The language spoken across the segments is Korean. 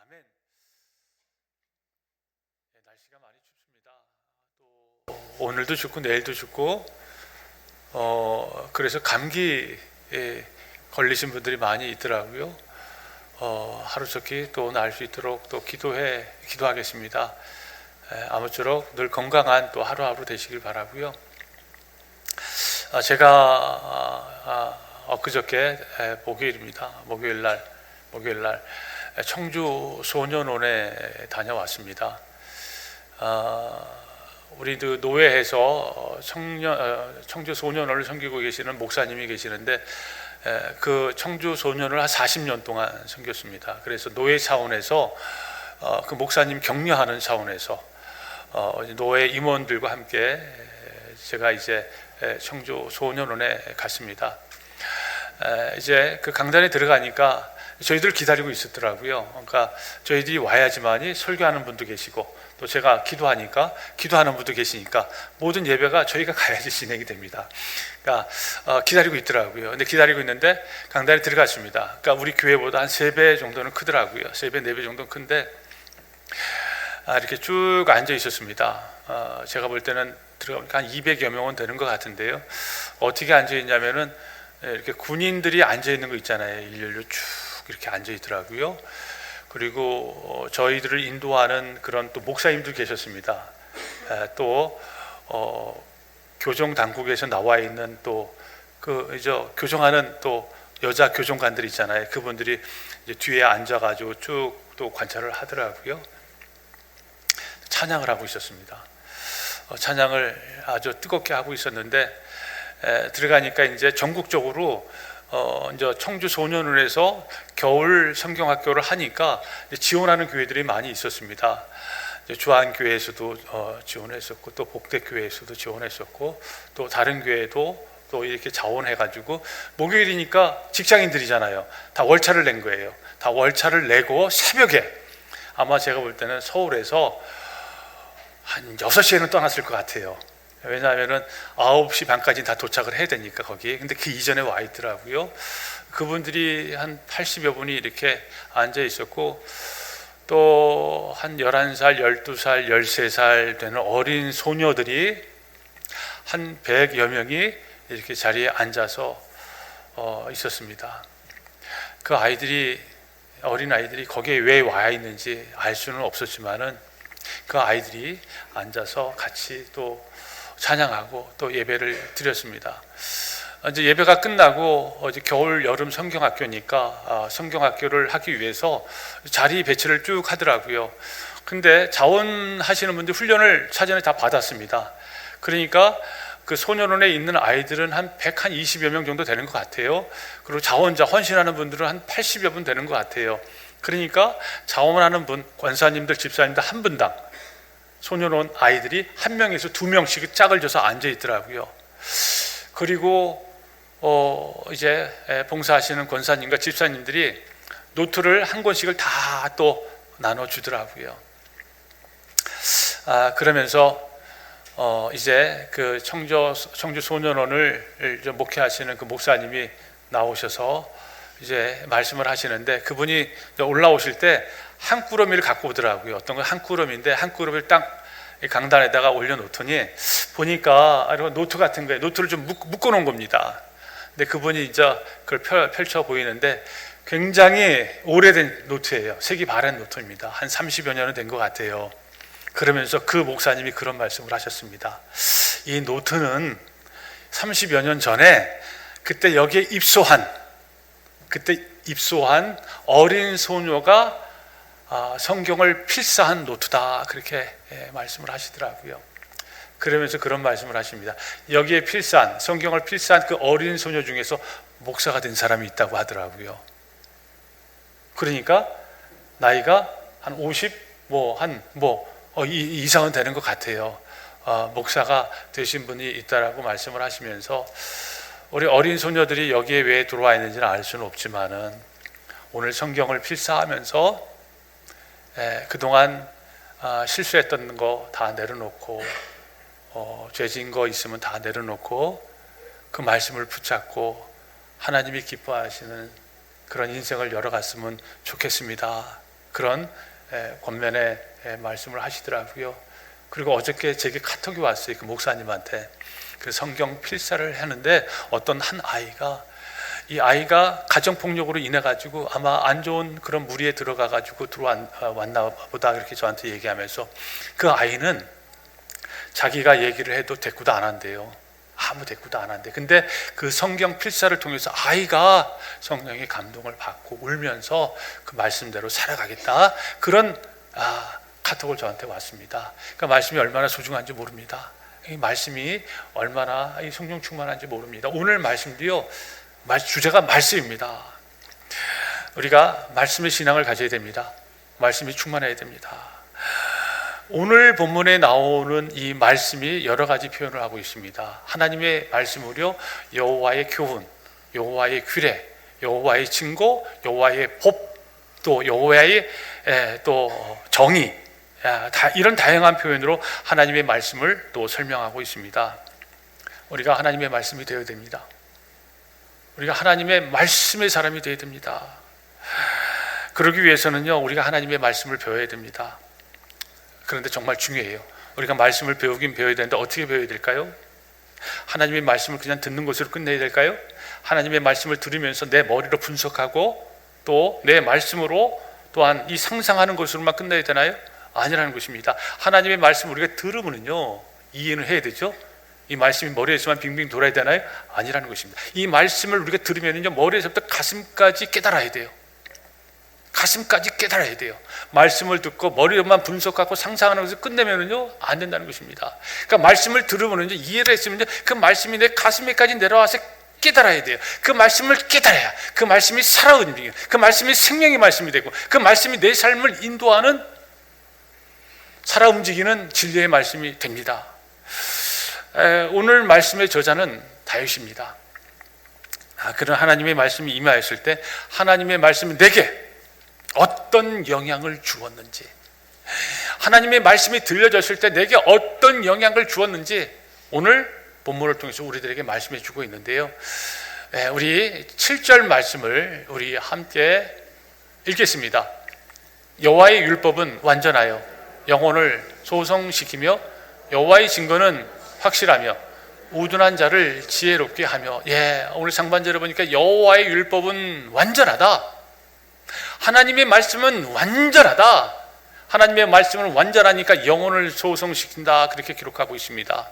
아멘. 날씨가 많이 춥습니다. 또 오늘도 춥고 내일도 춥고 그래서 감기에 걸리신 분들이 많이 있더라고요. 하루속히 또 나을 수 있도록 또 기도하겠습니다. 아무쪼록 늘 건강한 또 하루하루 되시길 바라고요. 제가 엊그저께 목요일입니다. 목요일 날 청주 소년원에 다녀왔습니다. 우리 그 노회에서 청주 소년원을 섬기고 계시는 목사님이 계시는데 그 청주 소년을 한 40년 동안 섬겼습니다. 그래서 노회 차원에서 그 목사님 격려하는 차원에서 노회 임원들과 함께 제가 이제 청주 소년원에 갔습니다. 이제 그 강단에 들어가니까 저희들 기다리고 있었더라고요. 그러니까 저희들이 와야지만이 설교하는 분도 계시고 또 제가 기도하니까 기도하는 분도 계시니까 모든 예배가 저희가 가야지 진행이 됩니다. 그러니까 기다리고 있더라고요. 근데 기다리고 있는데 강단에 들어갔습니다. 그러니까 우리 교회보다 한 3배 정도는 크더라고요. 3배, 4배 정도는 큰데 이렇게 쭉 앉아 있었습니다. 제가 볼 때는 들어가니까 한 200여 명은 되는 것 같은데요. 어떻게 앉아 있냐면은 이렇게 군인들이 앉아 있는 거 있잖아요. 일렬로 쭉 이렇게 앉아 있더라고요. 그리고 저희들을 인도하는 그런 또 목사님도 계셨습니다. 또 교정 당국에서 나와 있는 또 그 이제 교정하는 또 여자 교정관들 있잖아요. 그분들이 이제 뒤에 앉아가지고 쭉 또 관찰을 하더라고요. 찬양을 하고 있었습니다. 찬양을 아주 뜨겁게 하고 있었는데 들어가니까 이제 전국적으로 이제 청주 소년원에서 겨울 성경학교를 하니까 지원하는 교회들이 많이 있었습니다. 주안교회에서도 지원했었고 또 복대교회에서도 지원했었고 또 다른 교회도 또 이렇게 자원해가지고 목요일이니까 직장인들이잖아요. 다 월차를 낸 거예요. 다 월차를 내고 새벽에 아마 제가 볼 때는 서울에서 한 6시에는 떠났을 것 같아요. 왜냐하면은 9시 반까지 다 도착을 해야 되니까 거기. 근데 그 이전에 와 있더라고요. 그분들이 한 80여 분이 이렇게 앉아 있었고 또 한 11살, 12살, 13살 되는 어린 소녀들이 한 100여 명이 이렇게 자리에 앉아서 있었습니다. 그 아이들이 어린 아이들이 거기에 왜 와 있는지 알 수는 없었지만은 그 아이들이 앉아서 같이 또 찬양하고 또 예배를 드렸습니다. 이제 예배가 끝나고 어제 겨울 여름 성경학교니까 성경학교를 하기 위해서 자리 배치를 쭉 하더라고요. 근데 자원하시는 분들 훈련을 사전에 다 받았습니다. 그러니까 그 소년원에 있는 아이들은 한 120여 명 정도 되는 것 같아요. 그리고 자원자 헌신하는 분들은 한 80여 분 되는 것 같아요. 그러니까 자원하는 분, 권사님들, 집사님들 한 분당 소년원 아이들이 1명에서 2명씩 짝을 져서 앉아 있더라고요. 그리고 이제 봉사하시는 권사님과 집사님들이 노트를 한 권씩을 다 또 나눠주더라고요. 그러면서 이제 그 청주 소년원을 목회하시는 그 목사님이 나오셔서 이제 말씀을 하시는데 그분이 올라오실 때 한 꾸러미를 갖고 오더라고요. 어떤 건 한 꾸러미인데 한 꾸러미를 딱 강단에다가 올려놓더니 보니까 노트 같은 거에 노트를 좀 묶어놓은 겁니다. 근데 그분이 이제 그걸 펼쳐 보이는데 굉장히 오래된 노트예요. 색이 바랜 노트입니다. 한 30여 년은 된 것 같아요. 그러면서 그 목사님이 그런 말씀을 하셨습니다. 이 노트는 30여 년 전에 그때 여기에 입소한 어린 소녀가 성경을 필사한 노트다 그렇게 말씀을 하시더라고요. 그러면서 그런 말씀을 하십니다. 여기에 성경을 필사한 그 어린 소녀 중에서 목사가 된 사람이 있다고 하더라고요. 그러니까 나이가 한 50 이상은 되는 것 같아요. 목사가 되신 분이 있다라고 말씀을 하시면서 우리 어린 소녀들이 여기에 왜 들어와 있는지는 알 수는 없지만은 오늘 성경을 필사하면서 그동안 실수했던 거 다 내려놓고 죄진 거 있으면 다 내려놓고 그 말씀을 붙잡고 하나님이 기뻐하시는 그런 인생을 열어갔으면 좋겠습니다. 그런 권면의 말씀을 하시더라고요. 그리고 어저께 제게 카톡이 왔어요. 그 목사님한테. 그 성경 필사를 하는데 어떤 한 아이가, 이 아이가 가정폭력으로 인해 가지고 아마 안 좋은 그런 무리에 들어가 가지고 들어왔나 보다, 그렇게 저한테 얘기하면서 그 아이는 자기가 얘기를 해도 대꾸도 안 한대요. 아무 대꾸도 안 한대. 근데 그 성경 필사를 통해서 아이가 성령의 감동을 받고 울면서 그 말씀대로 살아가겠다, 그런 카톡을 저한테 왔습니다. 그러니까 말씀이 얼마나 소중한지 모릅니다. 이 말씀이 얼마나 이 성령 충만한지 모릅니다. 오늘 말씀도요, 주제가 말씀입니다. 우리가 말씀의 신앙을 가져야 됩니다. 말씀이 충만해야 됩니다. 오늘 본문에 나오는 이 말씀이 여러 가지 표현을 하고 있습니다. 하나님의 말씀으로 여호와의 교훈, 여호와의 규례, 여호와의 증거, 여호와의 법, 또 여호와의 또 정의, 이런 다양한 표현으로 하나님의 말씀을 또 설명하고 있습니다. 우리가 하나님의 말씀이 되어야 됩니다. 우리가 하나님의 말씀의 사람이 되어야 됩니다. 그러기 위해서는요, 우리가 하나님의 말씀을 배워야 됩니다. 그런데 정말 중요해요. 우리가 말씀을 배우긴 배워야 되는데 어떻게 배워야 될까요? 하나님의 말씀을 그냥 듣는 것으로 끝내야 될까요? 하나님의 말씀을 들으면서 내 머리로 분석하고 또 내 말씀으로 또한 이 상상하는 것으로만 끝내야 되나요? 아니라는 것입니다. 하나님의 말씀을 우리가 들으면요, 이해는 해야 되죠. 이 말씀이 머리에서만 빙빙 돌아야 되나요? 아니라는 것입니다. 이 말씀을 우리가 들으면요, 머리에서부터 가슴까지 깨달아야 돼요. 가슴까지 깨달아야 돼요. 말씀을 듣고 머리로만 분석하고 상상하는 것을 끝내면은요, 안 된다는 것입니다. 그러니까 말씀을 들으면은요, 이해를 했으면요, 그 말씀이 내 가슴에까지 내려와서 깨달아야 돼요. 그 말씀을 깨달아야 그 말씀이 살아 움직이고, 그 말씀이 생명의 말씀이 되고, 그 말씀이 내 삶을 인도하는 살아 움직이는 진리의 말씀이 됩니다. 오늘 말씀의 저자는 다윗입니다. 그런 하나님의 말씀이 임하였을 때 하나님의 말씀이 내게 어떤 영향을 주었는지, 하나님의 말씀이 들려졌을 때 내게 어떤 영향을 주었는지 오늘 본문을 통해서 우리들에게 말씀해 주고 있는데요. 우리 7절 말씀을 우리 함께 읽겠습니다. 여호와의 율법은 완전하여 영혼을 소성시키며 여호와의 증거는 확실하며 우둔한 자를 지혜롭게 하며. 오늘 상반절에 보니까 여호와의 율법은 완전하다, 하나님의 말씀은 완전하다, 하나님의 말씀은 완전하니까 영혼을 소성시킨다, 그렇게 기록하고 있습니다.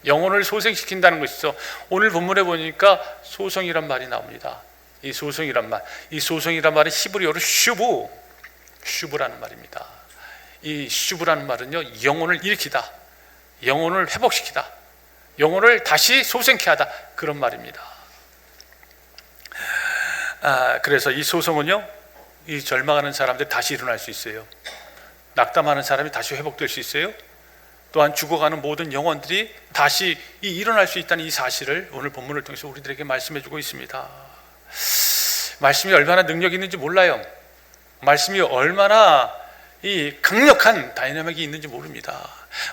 영혼을 소생시킨다는 것이죠. 오늘 본문에 보니까 소성이란 말이 나옵니다. 이 소성이란 말은 히브리어로 슈브라는 말입니다. 이 슈브라는 말은요, 영혼을 일으키다, 영혼을 회복시키다, 영혼을 다시 소생케 하다, 그런 말입니다. 그래서 이 소성은요, 이 절망하는 사람들이 다시 일어날 수 있어요. 낙담하는 사람이 다시 회복될 수 있어요. 또한 죽어가는 모든 영혼들이 다시 일어날 수 있다는 이 사실을 오늘 본문을 통해서 우리들에게 말씀해 주고 있습니다. 말씀이 얼마나 능력이 있는지 몰라요. 말씀이 얼마나 이 강력한 다이나믹이 있는지 모릅니다.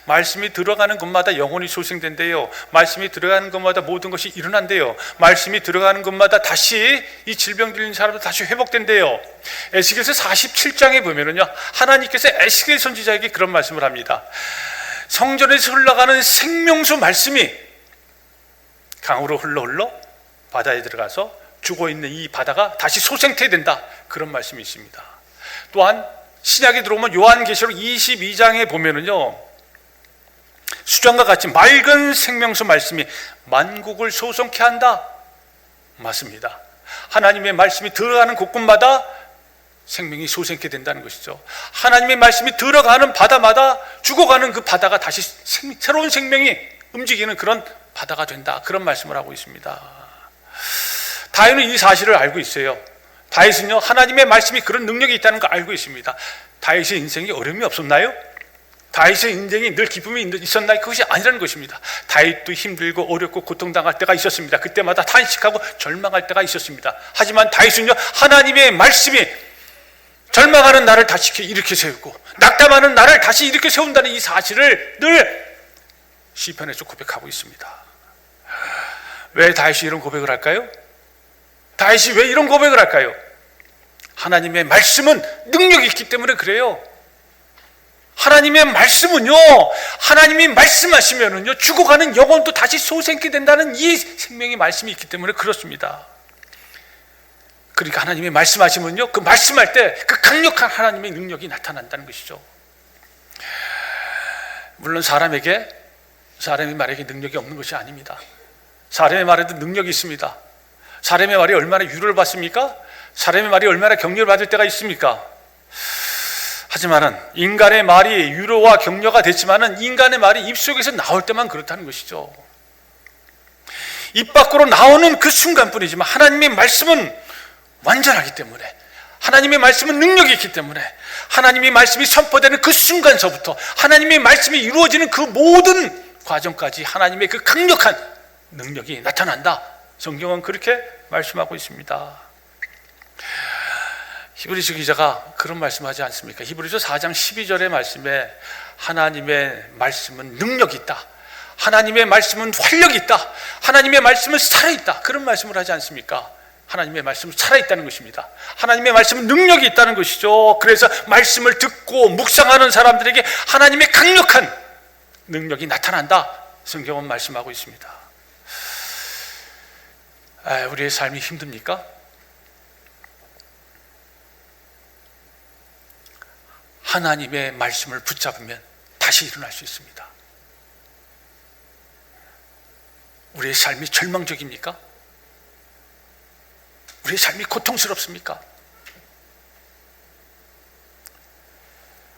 말씀이 들어가는 곳마다 영혼이 소생된대요. 말씀이 들어가는 곳마다 모든 것이 일어난대요. 말씀이 들어가는 곳마다 다시 이 질병 들린 사람도 다시 회복된대요. 에스겔서 47장에 보면은요, 하나님께서 에스겔 선지자에게 그런 말씀을 합니다. 성전에서 흘러가는 생명수 말씀이 강으로 흘러 바다에 들어가서 죽어있는 이 바다가 다시 소생케 된다, 그런 말씀이 있습니다. 또한 신약에 들어오면 요한계시록 22장에 보면은요, 수정과 같이 맑은 생명수 말씀이 만국을 소성케 한다, 맞습니다. 하나님의 말씀이 들어가는 곳곳마다 생명이 소생케 된다는 것이죠. 하나님의 말씀이 들어가는 바다마다 죽어가는 그 바다가 다시 새로운 생명이 움직이는 그런 바다가 된다, 그런 말씀을 하고 있습니다. 다윗은 이 사실을 알고 있어요. 다윗은요, 하나님의 말씀이 그런 능력이 있다는 걸 알고 있습니다. 다윗의 인생이 어려움이 없었나요? 다윗의 인생이 늘 기쁨이 있었나요? 그것이 아니라는 것입니다. 다윗도 힘들고 어렵고 고통당할 때가 있었습니다. 그때마다 탄식하고 절망할 때가 있었습니다. 하지만 다윗은요, 하나님의 말씀이 절망하는 나를 다시 일으켜 세우고 낙담하는 나를 다시 일으켜 세운다는 이 사실을 늘 시편에서 고백하고 있습니다. 왜 다윗이 이런 고백을 할까요? 다윗이 왜 이런 고백을 할까요? 하나님의 말씀은 능력이 있기 때문에 그래요. 하나님의 말씀은요, 하나님이 말씀하시면은요, 죽어가는 영혼도 다시 소생케 된다는 이 생명의 말씀이 있기 때문에 그렇습니다. 그러니까 하나님이 말씀하시면요, 그 말씀할 때 그 강력한 하나님의 능력이 나타난다는 것이죠. 물론 사람의 말에게 능력이 없는 것이 아닙니다. 사람의 말에도 능력이 있습니다. 사람의 말이 얼마나 위로를 받습니까? 사람의 말이 얼마나 격려를 받을 때가 있습니까? 하지만은 인간의 말이 위로와 격려가 됐지만은 인간의 말이 입속에서 나올 때만 그렇다는 것이죠. 입 밖으로 나오는 그 순간뿐이지만 하나님의 말씀은 완전하기 때문에, 하나님의 말씀은 능력이 있기 때문에, 하나님의 말씀이 선포되는 그 순간서부터 하나님의 말씀이 이루어지는 그 모든 과정까지 하나님의 그 강력한 능력이 나타난다. 성경은 그렇게 말씀하고 있습니다. 히브리서 기자가 그런 말씀하지 않습니까? 히브리서 4장 12절의 말씀에 하나님의 말씀은 능력이 있다, 하나님의 말씀은 활력이 있다, 하나님의 말씀은 살아있다, 그런 말씀을 하지 않습니까? 하나님의 말씀은 살아있다는 것입니다. 하나님의 말씀은 능력이 있다는 것이죠. 그래서 말씀을 듣고 묵상하는 사람들에게 하나님의 강력한 능력이 나타난다, 성경은 말씀하고 있습니다. 우리의 삶이 힘듭니까? 하나님의 말씀을 붙잡으면 다시 일어날 수 있습니다. 우리의 삶이 절망적입니까? 우리의 삶이 고통스럽습니까?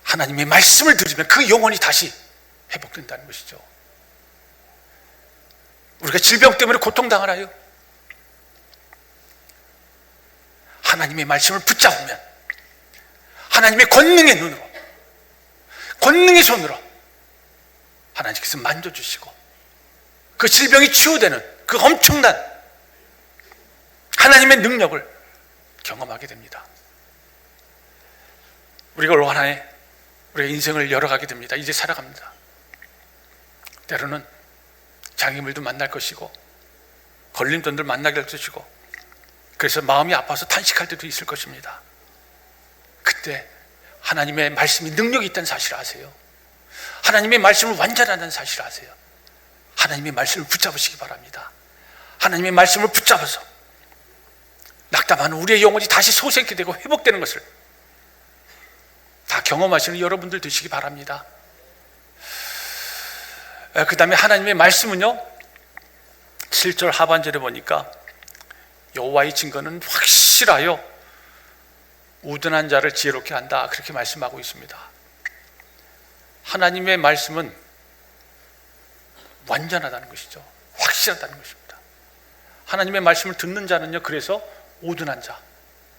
하나님의 말씀을 들으면 그 영혼이 다시 회복된다는 것이죠. 우리가 질병 때문에 고통당하나요? 하나님의 말씀을 붙잡으면 하나님의 권능의 눈으로, 권능의 손으로 하나님께서 만져주시고 그 질병이 치유되는 그 엄청난 하나님의 능력을 경험하게 됩니다. 우리가 올 한 해 우리의 인생을 열어가게 됩니다. 이제 살아갑니다. 때로는 장애물도 만날 것이고 걸림돌들 만나게 될 것이고, 그래서 마음이 아파서 탄식할 때도 있을 것입니다. 그때 하나님의 말씀이 능력이 있다는 사실을 아세요. 하나님의 말씀을 완전하다는 사실을 아세요. 하나님의 말씀을 붙잡으시기 바랍니다. 하나님의 말씀을 붙잡아서 낙담하는 우리의 영혼이 다시 소생케 되고 회복되는 것을 다 경험하시는 여러분들 되시기 바랍니다. 그 다음에 하나님의 말씀은요, 7절 하반절에 보니까 여호와의 증거는 확실하여 우둔한 자를 지혜롭게 한다, 그렇게 말씀하고 있습니다. 하나님의 말씀은 완전하다는 것이죠. 확실하다는 것입니다. 하나님의 말씀을 듣는 자는요, 그래서 우둔한 자,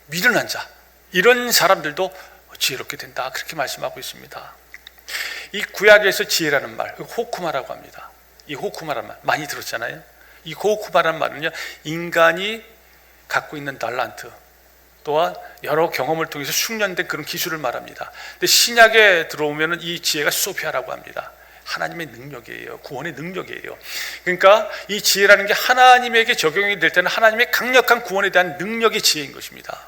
미련한 자, 이런 사람들도 지혜롭게 된다, 그렇게 말씀하고 있습니다. 이 구약에서 지혜라는 말, 호쿠마라고 합니다. 이 호쿠마라는 말 많이 들었잖아요. 이 호쿠마라는 말은요, 인간이 갖고 있는 달란트 또한 여러 경험을 통해서 숙련된 그런 기술을 말합니다. 근데 신약에 들어오면은 이 지혜가 소피아라고 합니다. 하나님의 능력이에요. 구원의 능력이에요. 그러니까 이 지혜라는 게 하나님에게 적용이 될 때는 하나님의 강력한 구원에 대한 능력이 지혜인 것입니다.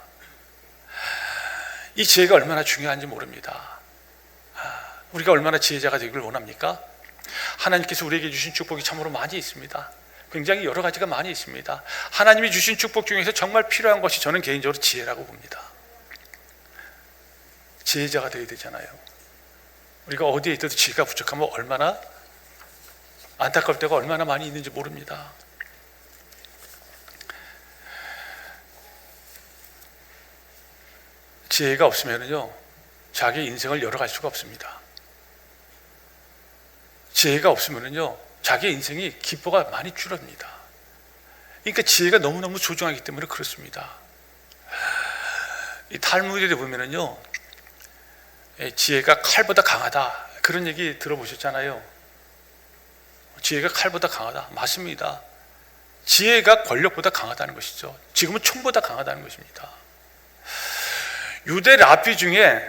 이 지혜가 얼마나 중요한지 모릅니다. 우리가 얼마나 지혜자가 되기를 원합니까? 하나님께서 우리에게 주신 축복이 참으로 많이 있습니다. 굉장히 여러 가지가 많이 있습니다. 하나님이 주신 축복 중에서 정말 필요한 것이 저는 개인적으로 지혜라고 봅니다. 지혜자가 되어야 되잖아요. 우리가 어디에 있어도 지혜가 부족하면 얼마나 안타까울 때가 얼마나 많이 있는지 모릅니다. 지혜가 없으면요, 자기 인생을 열어갈 수가 없습니다. 지혜가 없으면요, 자기 인생이 기뻐가 많이 줄어듭니다. 그러니까 지혜가 너무너무 소중하기 때문에 그렇습니다. 이 탈무드에 보면은요, 지혜가 칼보다 강하다, 그런 얘기 들어보셨잖아요. 지혜가 칼보다 강하다. 맞습니다. 지혜가 권력보다 강하다는 것이죠. 지금은 총보다 강하다는 것입니다. 유대 랍비 중에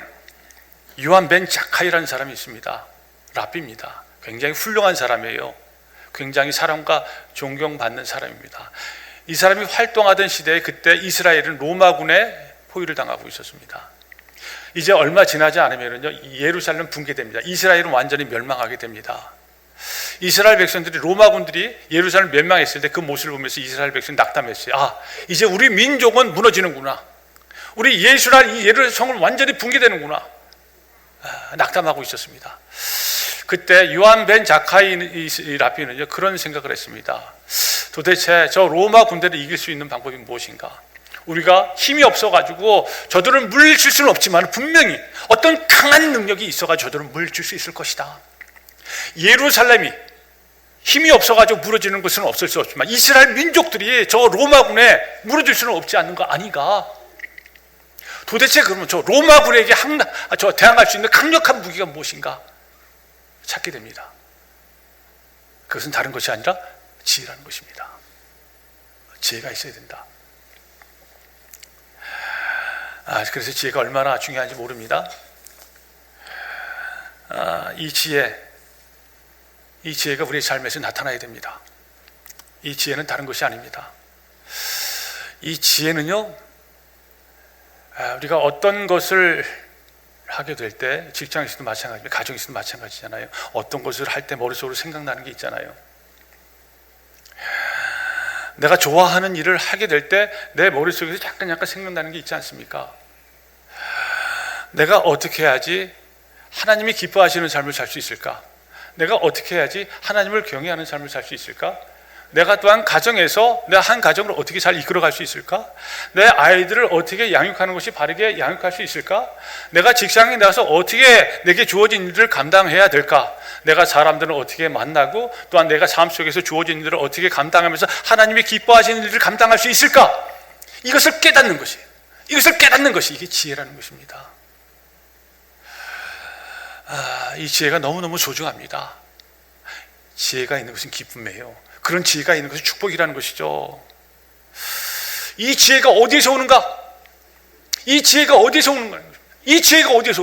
요한 벤 자카이라는 사람이 있습니다. 랍비입니다. 굉장히 훌륭한 사람이에요. 굉장히 사람과 존경받는 사람입니다. 이 사람이 활동하던 시대에 그때 이스라엘은 로마군에 포위를 당하고 있었습니다. 이제 얼마 지나지 않으면요, 예루살렘 붕괴됩니다. 이스라엘은 완전히 멸망하게 됩니다. 이스라엘 백성들이, 로마군들이 예루살렘 멸망했을 때 그 모습을 보면서 이스라엘 백성이 낙담했어요. 아, 이제 우리 민족은 무너지는구나. 우리 이 예루살렘 성은 완전히 붕괴되는구나. 낙담하고 있었습니다. 그때 요한 벤 자카이 라피는요, 그런 생각을 했습니다. 도대체 저 로마 군대를 이길 수 있는 방법이 무엇인가? 우리가 힘이 없어가지고 저들을 물리칠 수는 없지만 분명히 어떤 강한 능력이 있어가지고 저들을 물리칠 수 있을 것이다. 예루살렘이 힘이 없어가지고 무너지는 것은 없을 수 없지만 이스라엘 민족들이 저 로마군에 무너질 수는 없지 않는 거 아닌가? 도대체 그러면 저 로마군에게 대항할 수 있는 강력한 무기가 무엇인가? 찾게 됩니다. 그것은 다른 것이 아니라 지혜라는 것입니다. 지혜가 있어야 된다. 그래서 지혜가 얼마나 중요한지 모릅니다. 이 지혜가 우리의 삶에서 나타나야 됩니다. 이 지혜는 다른 것이 아닙니다. 이 지혜는요, 우리가 어떤 것을 하게 될 때, 직장에서도 마찬가지입니다. 가정에서도 마찬가지잖아요. 어떤 것을 할 때 머릿속으로 생각나는 게 있잖아요. 내가 좋아하는 일을 하게 될 때 내 머릿속에서 약간 생각나는 게 있지 않습니까? 내가 어떻게 해야지 하나님이 기뻐하시는 삶을 살 수 있을까? 내가 어떻게 해야지 하나님을 경외하는 삶을 살 수 있을까? 내가 또한 가정에서 내가 한 가정을 어떻게 잘 이끌어갈 수 있을까? 내 아이들을 어떻게 양육하는 것이 바르게 양육할 수 있을까? 내가 직장에 나가서 어떻게 내게 주어진 일들을 감당해야 될까? 내가 사람들을 어떻게 만나고 또한 내가 삶 속에서 주어진 일들을 어떻게 감당하면서 하나님이 기뻐하시는 일을 감당할 수 있을까? 이것을 깨닫는 것이, 이게 지혜라는 것입니다. 이 지혜가 너무너무 소중합니다. 지혜가 있는 것은 기쁨이에요. 그런 지혜가 있는 것은 축복이라는 것이죠. 이 지혜가 어디에서 오는가? 이 지혜가 어디에서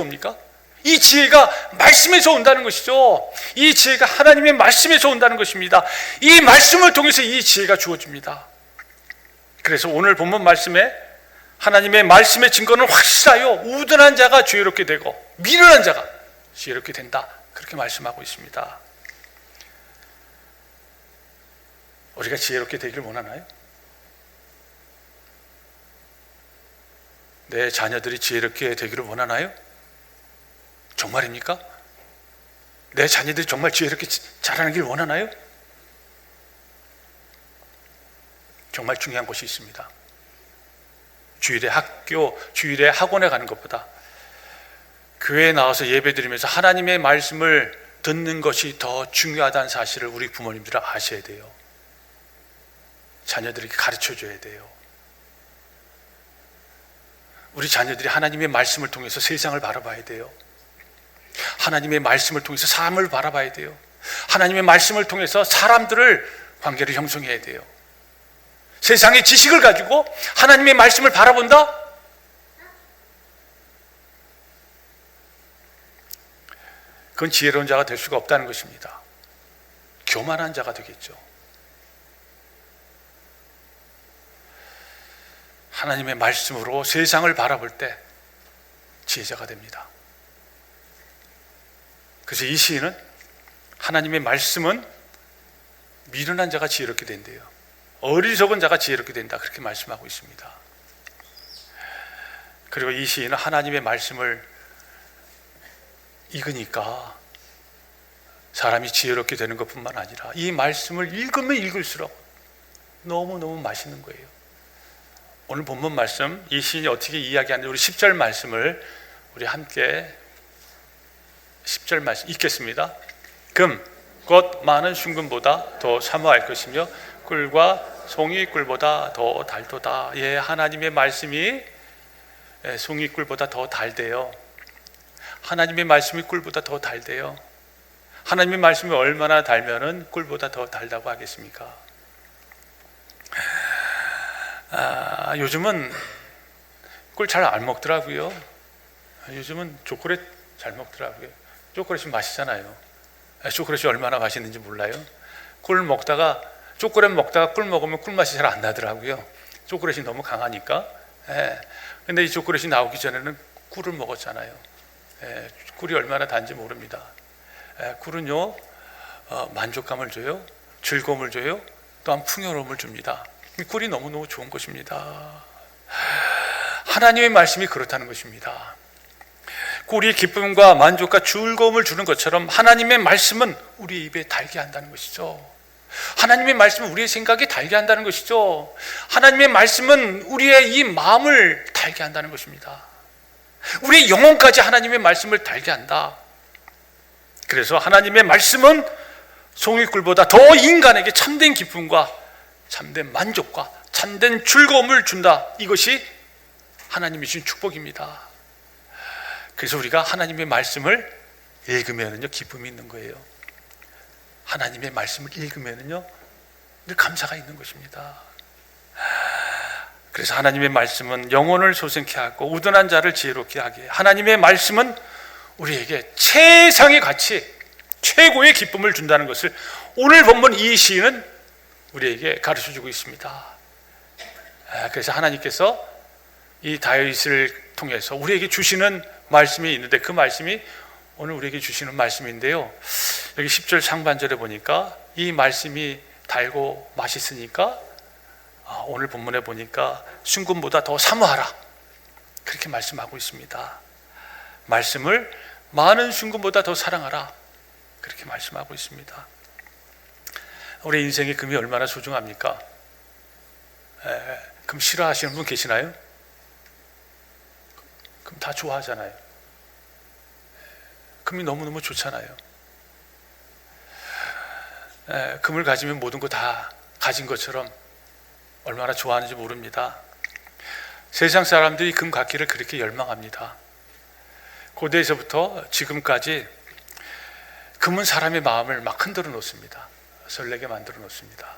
옵니까? 이 지혜가 말씀에서 온다는 것이죠. 이 지혜가 하나님의 말씀에서 온다는 것입니다. 이 말씀을 통해서 이 지혜가 주어집니다. 그래서 오늘 본문 말씀에 하나님의 말씀의 증거는 확실하여 우둔한 자가 지혜롭게 되고 미련한 자가 지혜롭게 된다. 그렇게 말씀하고 있습니다. 우리가 지혜롭게 되기를 원하나요? 내 자녀들이 지혜롭게 되기를 원하나요? 정말입니까? 내 자녀들이 정말 지혜롭게 자라나기를 원하나요? 정말 중요한 것이 있습니다. 주일에 학교, 주일에 학원에 가는 것보다 교회에 나와서 예배드리면서 하나님의 말씀을 듣는 것이 더 중요하다는 사실을 우리 부모님들은 아셔야 돼요. 자녀들에게 가르쳐줘야 돼요. 우리 자녀들이 하나님의 말씀을 통해서 세상을 바라봐야 돼요. 하나님의 말씀을 통해서 삶을 바라봐야 돼요. 하나님의 말씀을 통해서 사람들을 관계를 형성해야 돼요. 세상의 지식을 가지고 하나님의 말씀을 바라본다? 그건 지혜로운 자가 될 수가 없다는 것입니다. 교만한 자가 되겠죠. 하나님의 말씀으로 세상을 바라볼 때 지혜자가 됩니다. 그래서 이 시인은 하나님의 말씀은 미련한 자가 지혜롭게 된대요. 어리석은 자가 지혜롭게 된다. 그렇게 말씀하고 있습니다. 그리고 이 시인은 하나님의 말씀을 읽으니까 사람이 지혜롭게 되는 것뿐만 아니라 이 말씀을 읽으면 읽을수록 너무너무 맛있는 거예요. 오늘 본문 말씀, 이 시인이 어떻게 이야기하는지 우리 10절 말씀을 우리 함께 10절 말씀 읽겠습니다. 금, 곧 많은 순금보다 더 사모할 것이며 꿀과 송이 꿀보다 더 달도다. 예, 하나님의 말씀이 송이 꿀보다 더 달대요. 하나님의 말씀이 꿀보다 더 달대요. 하나님의 말씀이 얼마나 달면은 꿀보다 더 달다고 하겠습니까? 요즘은 꿀 잘 안 먹더라고요. 요즘은 초콜릿 잘 먹더라고요. 초콜릿이 맛있잖아요. 초콜릿이 얼마나 맛있는지 몰라요. 초콜릿 먹다가 꿀 먹으면 꿀 맛이 잘 안 나더라고요. 초콜릿이 너무 강하니까. 근데 이 족그릇이 나오기 전에는 꿀을 먹었잖아요. 꿀이 얼마나 단지 모릅니다. 꿀은요, 만족감을 줘요, 즐거움을 줘요, 또한 풍요로움을 줍니다. 이 꿀이 너무너무 좋은 것입니다. 하나님의 말씀이 그렇다는 것입니다. 꿀이 기쁨과 만족과 즐거움을 주는 것처럼 하나님의 말씀은 우리 입에 달게 한다는 것이죠. 하나님의 말씀은 우리의 생각에 달게 한다는 것이죠. 하나님의 말씀은 우리의 이 마음을 달게 한다는 것입니다. 우리의 영혼까지 하나님의 말씀을 달게 한다. 그래서 하나님의 말씀은 송이꿀보다 더 인간에게 참된 기쁨과 참된 만족과 참된 즐거움을 준다. 이것이 하나님이 주신 축복입니다. 그래서 우리가 하나님의 말씀을 읽으면은요, 기쁨이 있는 거예요. 하나님의 말씀을 읽으면은요, 늘 감사가 있는 것입니다. 그래서 하나님의 말씀은 영혼을 소생케 하고 우둔한 자를 지혜롭게 하게, 하나님의 말씀은 우리에게 최상의 가치, 최고의 기쁨을 준다는 것을 오늘 본문 이 시인은 우리에게 가르쳐주고 있습니다. 그래서 하나님께서 이 다윗을 통해서 우리에게 주시는 말씀이 있는데, 그 말씀이 오늘 우리에게 주시는 말씀인데요, 여기 10절 상반절에 보니까 이 말씀이 달고 맛있으니까 오늘 본문에 보니까 순금보다 더 사모하라, 그렇게 말씀하고 있습니다. 말씀을 많은 순금보다 더 사랑하라, 그렇게 말씀하고 있습니다. 우리 인생의 금이 얼마나 소중합니까? 금 싫어하시는 분 계시나요? 금 다 좋아하잖아요. 금이 너무너무 좋잖아요. 금을 가지면 모든 거 다 가진 것처럼 얼마나 좋아하는지 모릅니다. 세상 사람들이 금 갖기를 그렇게 열망합니다. 고대에서부터 지금까지 금은 사람의 마음을 막 흔들어 놓습니다. 설레게 만들어 놓습니다.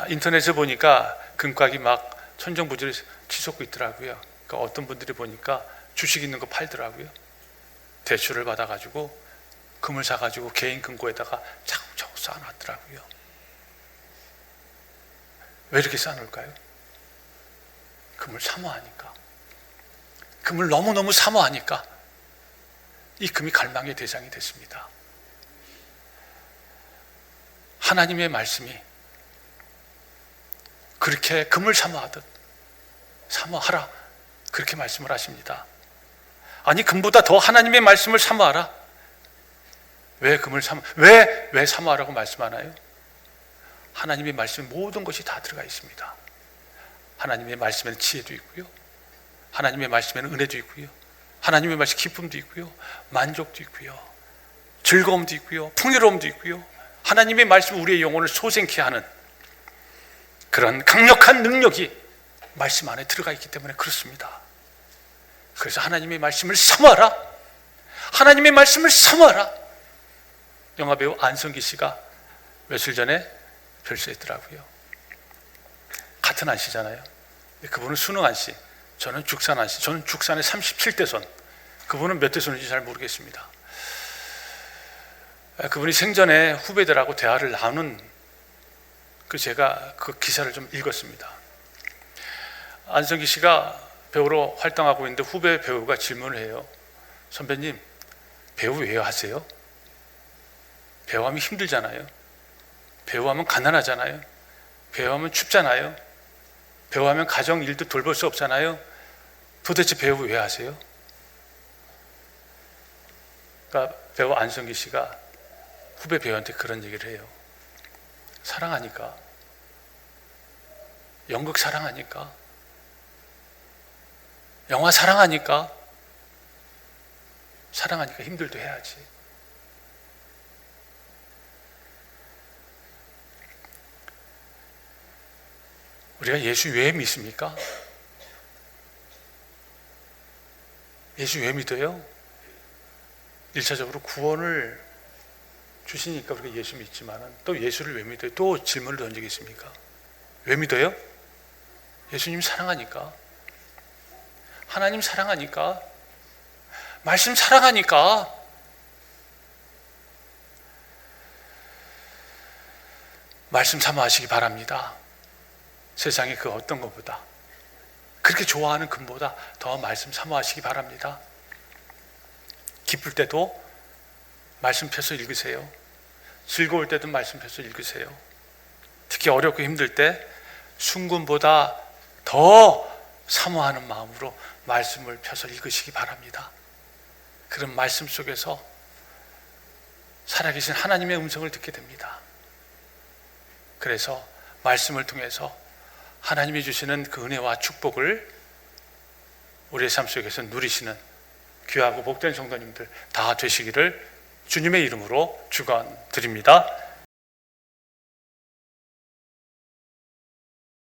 인터넷에 보니까 금값이 막 천정부지를 치솟고 있더라고요. 그러니까 어떤 분들이 보니까 주식 있는 거 팔더라고요. 대출을 받아가지고 금을 사가지고 개인 금고에다가 차곡차곡 쌓아놨더라고요. 왜 이렇게 쌓아놓을까요? 금을 사모하니까, 금을 너무너무 사모하니까 이 금이 갈망의 대상이 됐습니다. 하나님의 말씀이 그렇게 금을 사모하듯 사모하라, 그렇게 말씀을 하십니다. 아니, 금보다 더 하나님의 말씀을 사모하라. 왜 금을 왜 사모하라고 말씀하나요? 하나님의 말씀에 모든 것이 다 들어가 있습니다. 하나님의 말씀에는 지혜도 있고요, 하나님의 말씀에는 은혜도 있고요, 하나님의 말씀 기쁨도 있고요, 만족도 있고요, 즐거움도 있고요, 풍요로움도 있고요, 하나님의 말씀 우리의 영혼을 소생케 하는 그런 강력한 능력이 말씀 안에 들어가 있기 때문에 그렇습니다. 그래서 하나님의 말씀을 사모하라, 하나님의 말씀을 사모하라. 영화배우 안성기 씨가 며칠 전에 별세했더라고요. 같은 안씨잖아요. 그분은 수능 안씨, 저는 죽산 안씨. 저는 죽산의 37대손, 그분은 몇 대손인지 잘 모르겠습니다. 그분이 생전에 후배들하고 대화를 나눈 제가 그 기사를 좀 읽었습니다. 안성기 씨가 배우로 활동하고 있는데 후배 배우가 질문을 해요. 선배님, 배우 왜 하세요? 배우하면 힘들잖아요. 배우하면 가난하잖아요. 배우하면 춥잖아요. 배우하면 가정 일도 돌볼 수 없잖아요. 도대체 배우 왜 하세요? 그러니까 배우 안성기 씨가 후배 배우한테 그런 얘기를 해요. 사랑하니까, 연극 사랑하니까, 영화 사랑하니까 힘들도 해야지. 우리가 예수 왜 믿습니까? 예수 왜 믿어요? 1차적으로 구원을 주시니까 우리가 예수 믿지만 또 예수를 왜 믿어요? 또 질문을 던지겠습니까? 왜 믿어요? 예수님 사랑하니까, 하나님 사랑하니까, 말씀 사랑하니까. 말씀 사모하시기 바랍니다. 세상에 그 어떤 것보다 그렇게 좋아하는 금보다 더 말씀 사모하시기 바랍니다. 기쁠 때도 말씀 펴서 읽으세요. 즐거울 때도 말씀 펴서 읽으세요. 특히 어렵고 힘들 때 순금보다 더 사모하는 마음으로 말씀을 펴서 읽으시기 바랍니다. 그런 말씀 속에서 살아계신 하나님의 음성을 듣게 됩니다. 그래서 말씀을 통해서 하나님이 주시는 그 은혜와 축복을 우리의 삶 속에서 누리시는 귀하고 복된 성도님들 다 되시기를 주님의 이름으로 축원드립니다.